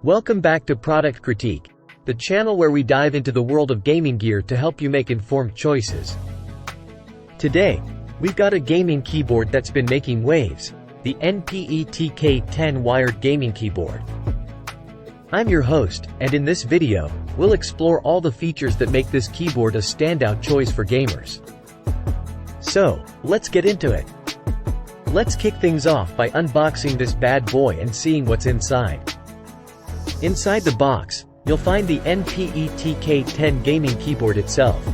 Welcome back to Product Critique, the channel where we dive into the world of gaming gear to help you make informed choices. Today, we've got a gaming keyboard that's been making waves, the NPET K10 wired gaming keyboard. I'm your host, and in this video, we'll explore all the features that make this keyboard a standout choice for gamers. So, let's get into it. Let's kick things off by unboxing this bad boy and seeing what's inside. Inside the box, you'll find the NPET K10 gaming keyboard itself.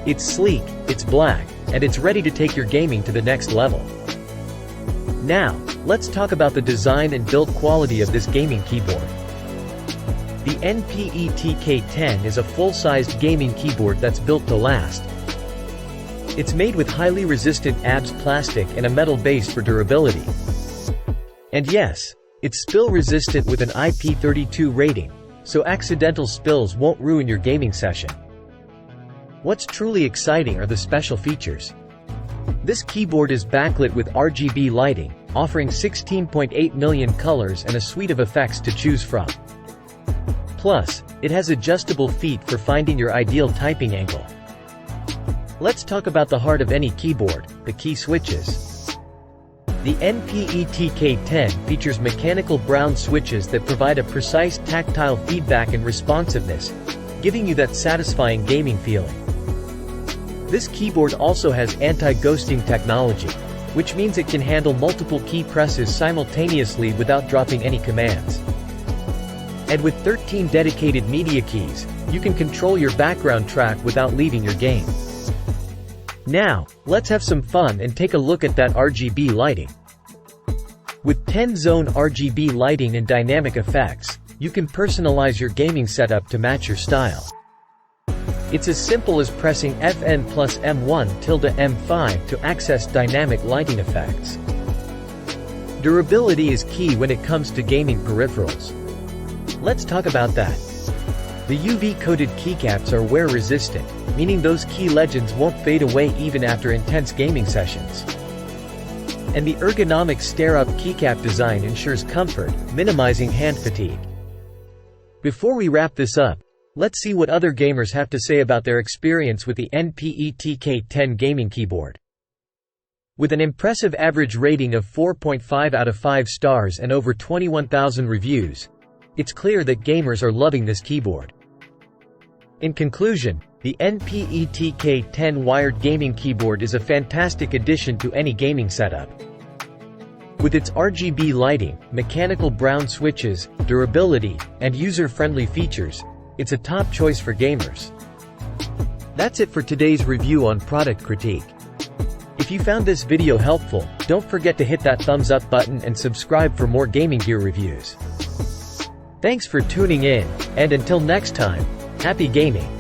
It's sleek, it's black, and it's ready to take your gaming to the next level. Now, let's talk about the design and build quality of this gaming keyboard. The NPET K10 is a full-sized gaming keyboard that's built to last. It's made with highly resistant ABS plastic and a metal base for durability. And yes, it's spill-resistant with an IP32 rating, so accidental spills won't ruin your gaming session. What's truly exciting are the special features. This keyboard is backlit with RGB lighting, offering 16.8 million colors and a suite of effects to choose from. Plus, it has adjustable feet for finding your ideal typing angle. Let's talk about the heart of any keyboard, the key switches. The NPET K10 features mechanical brown switches that provide a precise tactile feedback and responsiveness, giving you that satisfying gaming feeling. This keyboard also has anti-ghosting technology, which means it can handle multiple key presses simultaneously without dropping any commands. And with 13 dedicated media keys, you can control your background track without leaving your game. Now, let's have some fun and take a look at that RGB lighting. With 10-zone RGB lighting and dynamic effects, you can personalize your gaming setup to match your style. It's as simple as pressing Fn plus M1 tilde M5 to access dynamic lighting effects. Durability is key when it comes to gaming peripherals. Let's talk about that. The UV-coated keycaps are wear-resistant, meaning those key legends won't fade away even after intense gaming sessions. And the ergonomic stare-up keycap design ensures comfort, minimizing hand fatigue. Before we wrap this up, let's see what other gamers have to say about their experience with the NPET K10 gaming keyboard. With an impressive average rating of 4.5 out of 5 stars and over 21,000 reviews, it's clear that gamers are loving this keyboard. In conclusion, the NPET K10 wired gaming keyboard is a fantastic addition to any gaming setup. With its RGB lighting, mechanical brown switches, durability, and user-friendly features, it's a top choice for gamers. That's it for today's review on Product Critique. If you found this video helpful, don't forget to hit that thumbs up button and subscribe for more gaming gear reviews. Thanks for tuning in, and until next time, happy gaming!